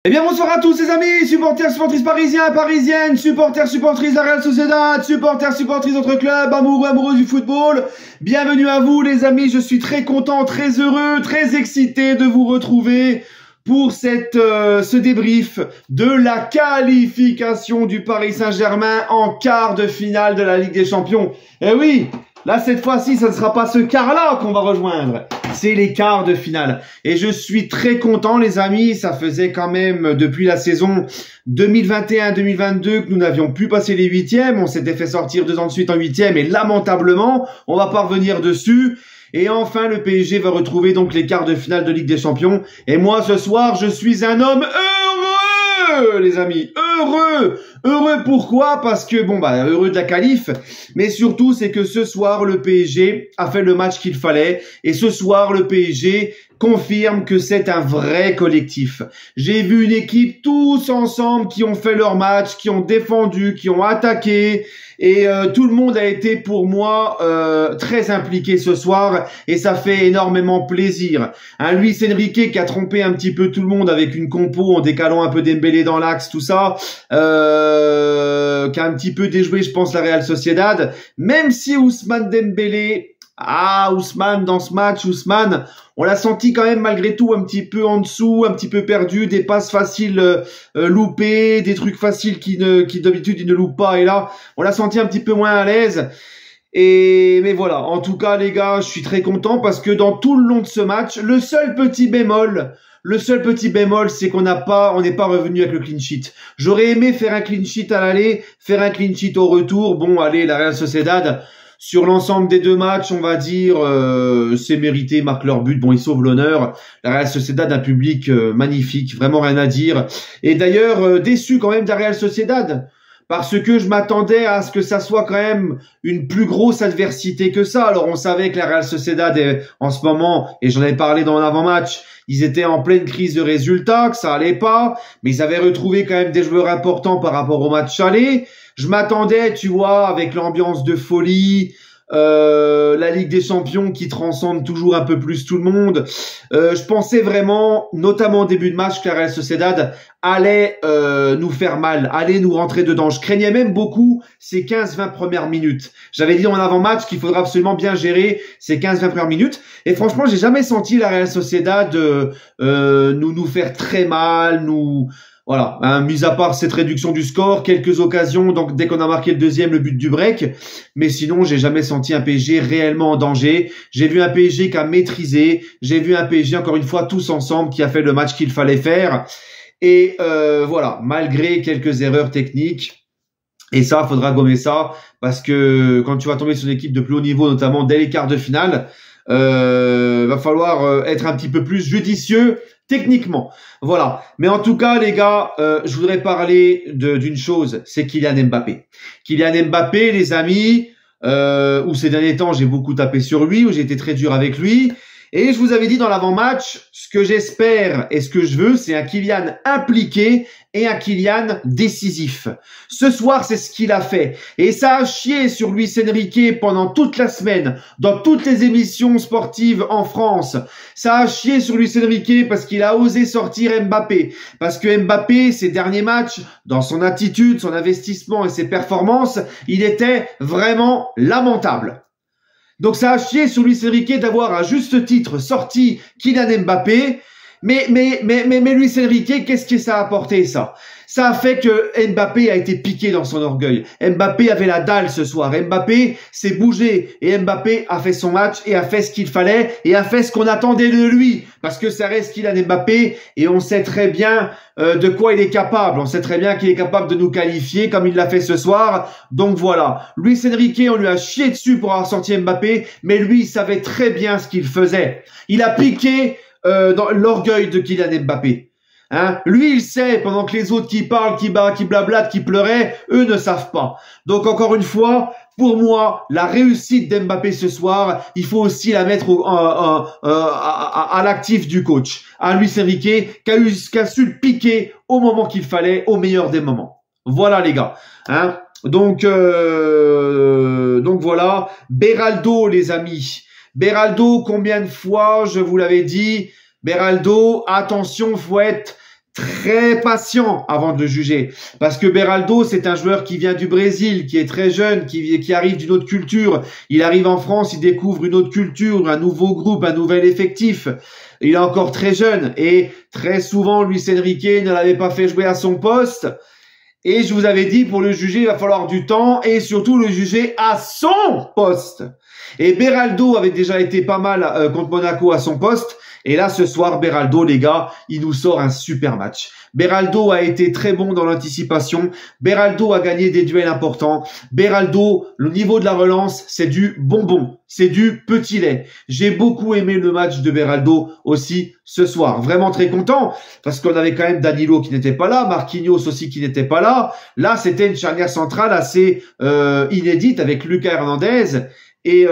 Eh bien bonsoir à tous les amis, supporters, supportrices parisiens, parisiennes, supporters, supportrices de la Real Sociedad, supporters, supportrices d'autres clubs, amoureux, amoureux du football. Bienvenue à vous les amis, je suis très content, très heureux, très excité de vous retrouver pour ce débrief de la qualification du Paris Saint-Germain en quart de finale de la Ligue des Champions. Eh oui, là cette fois-ci, ce ne sera pas ce quart-là qu'on va rejoindre. C'est les quarts de finale. Et je suis très content, les amis. Ça faisait quand même, depuis la saison 2021-2022, que nous n'avions pu passer les huitièmes. On s'était fait sortir 2 ans de suite en huitièmes. Et lamentablement, on va pas revenir dessus. Et enfin, le PSG va retrouver donc les quarts de finale de Ligue des Champions. Et moi, ce soir, je suis un homme heureux, les amis. Heureux. Heureux pourquoi? Parce que, heureux de la qualif, mais surtout, c'est que ce soir, le PSG a fait le match qu'il fallait, et ce soir, le PSG confirme que c'est un vrai collectif. J'ai vu une équipe tous ensemble qui ont fait leur match, qui ont défendu, qui ont attaqué, et tout le monde a été pour moi très impliqué ce soir, et ça fait énormément plaisir. Luis Enrique qui a trompé un petit peu tout le monde avec une compo en décalant un peu Dembélé dans l'axe, tout ça, qui a un petit peu déjoué, je pense, la Real Sociedad, même si Ousmane Dembélé, Ousmane dans ce match, Ousmane, on l'a senti quand même malgré tout un petit peu en dessous, un petit peu perdu, des passes faciles loupées, des trucs faciles qui d'habitude il ne loupe pas, et là on l'a senti un petit peu moins à l'aise. Mais voilà, en tout cas les gars, je suis très content parce que dans tout le long de ce match, le seul petit bémol, c'est qu'on n'est pas revenu avec le clean sheet. J'aurais aimé faire un clean sheet à l'aller, faire un clean sheet au retour. Bon, allez, la Real Sociedad, sur l'ensemble des 2 matchs, on va dire, c'est mérité, marque leur but. Bon, ils sauvent l'honneur. La Real Sociedad, un public magnifique, vraiment rien à dire. Et d'ailleurs, déçu quand même de la Real Sociedad, parce que je m'attendais à ce que ça soit quand même une plus grosse adversité que ça. Alors, on savait que la Real Sociedad, en ce moment, et j'en avais parlé dans l'avant-match, ils étaient en pleine crise de résultats, que ça allait pas, mais ils avaient retrouvé quand même des joueurs importants par rapport au match aller. Je m'attendais, tu vois, avec l'ambiance de folie, la Ligue des Champions qui transcende toujours un peu plus tout le monde. Je pensais vraiment, notamment au début de match, que la Real Sociedad allait nous faire mal, allait nous rentrer dedans. Je craignais même beaucoup ces 15-20 premières minutes. J'avais dit en avant-match qu'il faudra absolument bien gérer ces 15-20 premières minutes. Et franchement, j'ai jamais senti la Real Sociedad nous faire très mal, voilà, mis à part cette réduction du score, quelques occasions, donc dès qu'on a marqué le deuxième, le but du break, mais sinon j'ai jamais senti un PSG réellement en danger. J'ai vu un PSG qui a maîtrisé, j'ai vu un PSG encore une fois tous ensemble qui a fait le match qu'il fallait faire, et voilà, malgré quelques erreurs techniques. Et ça, faudra gommer ça, parce que quand tu vas tomber sur une équipe de plus haut niveau, notamment dès les quarts de finale, va falloir être un petit peu plus judicieux techniquement. Voilà. Mais en tout cas, les gars, je voudrais parler d'une chose, c'est Kylian Mbappé. Kylian Mbappé, les amis, où ces derniers temps, j'ai beaucoup tapé sur lui, où j'ai été très dur avec lui. Et je vous avais dit dans l'avant-match, ce que j'espère et ce que je veux, c'est un Kylian impliqué et un Kylian décisif. Ce soir, c'est ce qu'il a fait. Et ça a chié sur Luis Enrique pendant toute la semaine, dans toutes les émissions sportives en France. Ça a chié sur Luis Enrique parce qu'il a osé sortir Mbappé. Parce que Mbappé, ses derniers matchs, dans son attitude, son investissement et ses performances, il était vraiment lamentable. Donc ça a chié sur Luis Enrique d'avoir à juste titre sorti Kylian Mbappé, mais Luis Enrique, qu'est-ce que ça a apporté ça? Ça a fait que Mbappé a été piqué dans son orgueil. Mbappé avait la dalle ce soir. Mbappé s'est bougé et Mbappé a fait son match et a fait ce qu'il fallait et a fait ce qu'on attendait de lui. Parce que ça reste Kylian Mbappé et on sait très bien de quoi il est capable. On sait très bien qu'il est capable de nous qualifier comme il l'a fait ce soir. Donc voilà. Luis Enrique, on lui a chié dessus pour avoir sorti Mbappé, mais lui, il savait très bien ce qu'il faisait. Il a piqué dans l'orgueil de Kylian Mbappé. Lui, il sait, pendant que les autres qui parlent, qui blablatent, qui pleuraient, eux ne savent pas. Donc encore une fois, pour moi, la réussite d'Mbappé ce soir, il faut aussi la mettre à l'actif du coach, à Luis Enrique, qui a su le piquer au moment qu'il fallait, au meilleur des moments. Voilà les gars. Donc voilà. Beraldo, les amis. Beraldo, combien de fois je vous l'avais dit, Beraldo, attention, faut être très patient avant de le juger. Parce que Beraldo, c'est un joueur qui vient du Brésil, qui est très jeune, qui arrive d'une autre culture. Il arrive en France, il découvre une autre culture, un nouveau groupe, un nouvel effectif. Il est encore très jeune et très souvent, Luis Enrique ne l'avait pas fait jouer à son poste. Et je vous avais dit, pour le juger, il va falloir du temps et surtout le juger à son poste. Et Beraldo avait déjà été pas mal contre Monaco à son poste. Et là, ce soir, Beraldo, les gars, il nous sort un super match. Beraldo a été très bon dans l'anticipation. Beraldo a gagné des duels importants. Beraldo, le niveau de la relance, c'est du bonbon. C'est du petit lait. J'ai beaucoup aimé le match de Beraldo aussi ce soir. Vraiment très content parce qu'on avait quand même Danilo qui n'était pas là, Marquinhos aussi qui n'était pas là. Là, c'était une charnière centrale assez inédite avec Lucas Hernandez et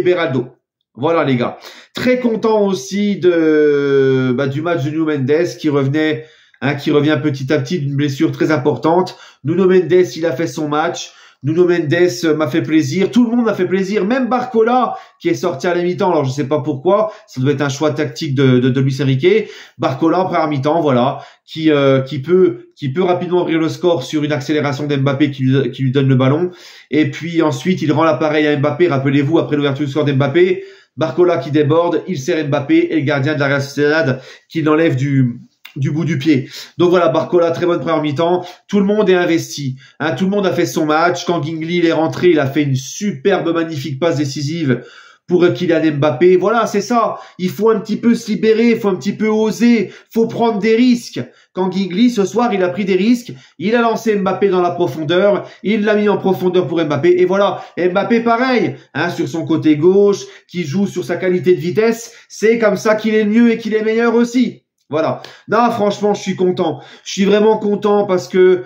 Beraldo. Voilà les gars. Très content aussi du match de Nuno Mendes qui revient petit à petit d'une blessure très importante. Nuno Mendes, il a fait son match. Nuno Mendes m'a fait plaisir. Tout le monde m'a fait plaisir. Même Barcola qui est sorti à la mi-temps. Alors je sais pas pourquoi. Ça doit être un choix tactique de Luis Enrique. Barcola en première mi-temps, voilà, qui peut rapidement ouvrir le score sur une accélération d'Mbappé qui lui donne le ballon. Et puis ensuite il rend l'appareil à Mbappé. Rappelez-vous, après l'ouverture du score d'Mbappé, Barcola qui déborde, il sert Mbappé et le gardien de la Real Sociedad qui l'enlève du bout du pied. Donc voilà, Barcola, très bonne première mi-temps. Tout le monde est investi. Hein, tout le monde a fait son match. Quand Gingli est rentré, il a fait une superbe, magnifique passe décisive pour Kylian Mbappé. Voilà, c'est ça. Il faut un petit peu se libérer, il faut un petit peu oser, faut prendre des risques. Quand Gingli, ce soir, il a pris des risques. Il a lancé Mbappé dans la profondeur. Il l'a mis en profondeur pour Mbappé. Et voilà, Mbappé pareil, hein, sur son côté gauche, qui joue sur sa qualité de vitesse. C'est comme ça qu'il est le mieux et qu'il est meilleur aussi. Voilà. Non, franchement, je suis content. Je suis vraiment content parce que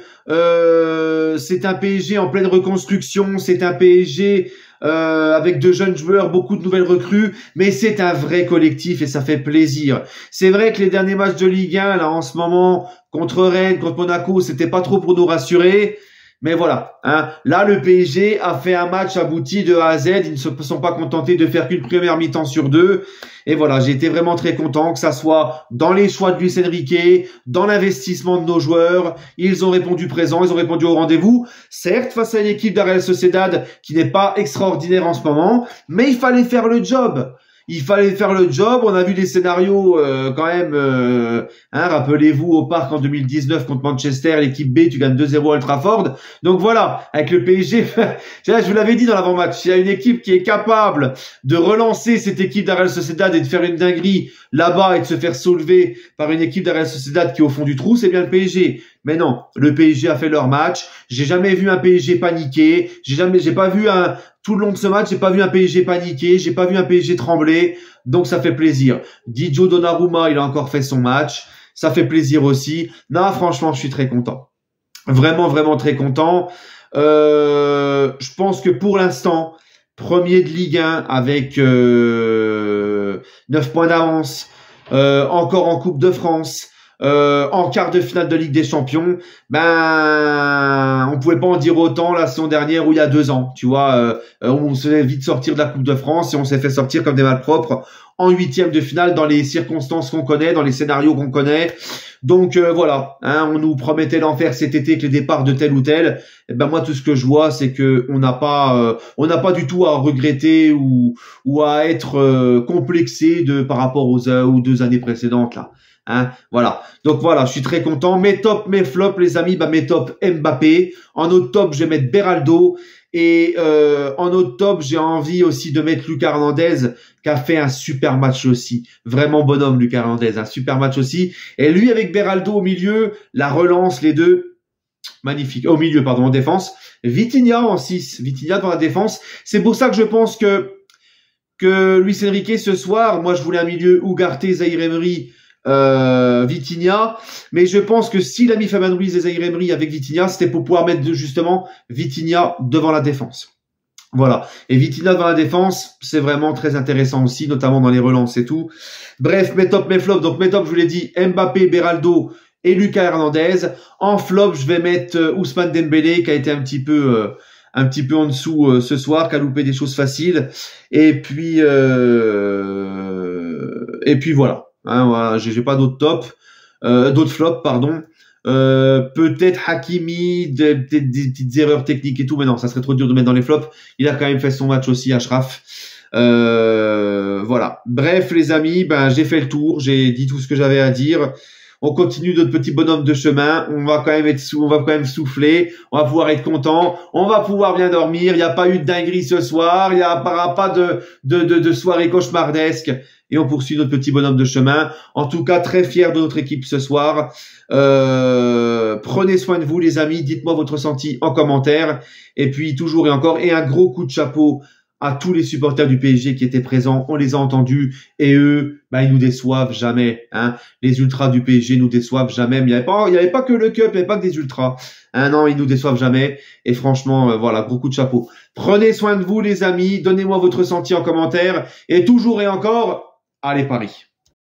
c'est un PSG en pleine reconstruction. C'est un PSG avec de jeunes joueurs, beaucoup de nouvelles recrues, mais c'est un vrai collectif et ça fait plaisir. C'est vrai que les derniers matchs de Ligue 1, là, en ce moment, contre Rennes, contre Monaco, c'était pas trop pour nous rassurer. Mais voilà, hein. Là, le PSG a fait un match abouti de A à Z. Ils ne se sont pas contentés de faire qu'une première mi-temps sur deux. Et voilà, j'ai été vraiment très content que ça soit dans les choix de Luis Enrique, dans l'investissement de nos joueurs. Ils ont répondu présent, ils ont répondu au rendez-vous. Certes, face à une équipe de la Real Sociedad qui n'est pas extraordinaire en ce moment, mais il fallait faire le job. Il fallait faire le job. On a vu des scénarios quand même. Rappelez-vous au parc en 2019 contre Manchester, l'équipe B, tu gagnes 2-0 à Old Trafford. Donc voilà, avec le PSG, je vous l'avais dit dans l'avant-match, il y a une équipe qui est capable de relancer cette équipe de la Real Sociedad et de faire une dinguerie là-bas et de se faire soulever par une équipe de la Real Sociedad qui est au fond du trou, c'est bien le PSG. Mais non, le PSG a fait leur match. J'ai jamais vu un PSG paniquer. J'ai pas vu tout le long de ce match, j'ai pas vu un PSG paniquer, j'ai pas vu un PSG trembler. Donc ça fait plaisir. Didio Donnarumma, il a encore fait son match. Ça fait plaisir aussi. Non, franchement, je suis très content. Vraiment, vraiment très content. Je pense que pour l'instant, premier de Ligue 1 avec 9 points d'avance, encore en Coupe de France. En quart de finale de Ligue des Champions, on pouvait pas en dire autant la saison dernière ou il y a 2 ans, tu vois, on se fait vite sortir de la Coupe de France et on s'est fait sortir comme des malpropres en 8e de finale dans les circonstances qu'on connaît, dans les scénarios qu'on connaît. Donc voilà, hein, on nous promettait d'en faire cet été avec les départs de tel ou tel. Et moi tout ce que je vois c'est que on n'a pas du tout à regretter ou à être complexé par rapport aux 2 années précédentes là. Hein, voilà. Donc voilà, je suis très content. Mes tops, mes flops, les amis, mes tops Mbappé. En autre top, je vais mettre Beraldo. Et en autre top, j'ai envie aussi de mettre Lucas Hernandez, qui a fait un super match aussi. Vraiment bonhomme, Lucas Hernandez, un super match aussi. Et lui, avec Beraldo au milieu, la relance, les deux, magnifique. Au milieu, pardon, en défense. Vitinha en 6. Vitinha dans la défense. C'est pour ça que je pense que Luis Enrique, ce soir, moi, je voulais un milieu Ugarte, Zaïre Emery, Vitinha, mais je pense que s'il a mis Fabien Ruiz et Zaïre Emery avec Vitinha, c'était pour pouvoir mettre justement Vitinha devant la défense. Voilà. Et Vitinha devant la défense, c'est vraiment très intéressant aussi, notamment dans les relances et tout. Bref, mes tops, mes flops. Donc mes tops, je vous l'ai dit, Mbappé, Beraldo et Lucas Hernandez. En flop, je vais mettre Ousmane Dembélé, qui a été un petit peu en dessous ce soir, qui a loupé des choses faciles. Et puis voilà. Hein, voilà, j'ai pas d'autres tops. d'autres flops, pardon. Peut-être Hakimi, des petites erreurs techniques et tout, mais non, ça serait trop dur de mettre dans les flops. Il a quand même fait son match aussi, Achraf. Voilà. Bref, les amis, ben j'ai fait le tour, j'ai dit tout ce que j'avais à dire. On continue notre petit bonhomme de chemin. On va quand même souffler. On va pouvoir être content. On va pouvoir bien dormir. Il n'y a pas eu de dinguerie ce soir. Il n'y aura pas de soirée cauchemardesque. Et on poursuit notre petit bonhomme de chemin. En tout cas, très fier de notre équipe ce soir. Prenez soin de vous, les amis. Dites-moi votre ressenti en commentaire. Et puis, toujours et encore, et un gros coup de chapeau à tous les supporters du PSG qui étaient présents, on les a entendus, et eux, bah, ils nous déçoivent jamais, hein. Les ultras du PSG nous déçoivent jamais, mais il y avait pas que le cup, il n'y avait pas que des ultras, hein. Non, ils nous déçoivent jamais, et franchement, voilà, gros coup de chapeau. Prenez soin de vous, les amis, donnez-moi votre ressenti en commentaire, et toujours et encore, allez Paris.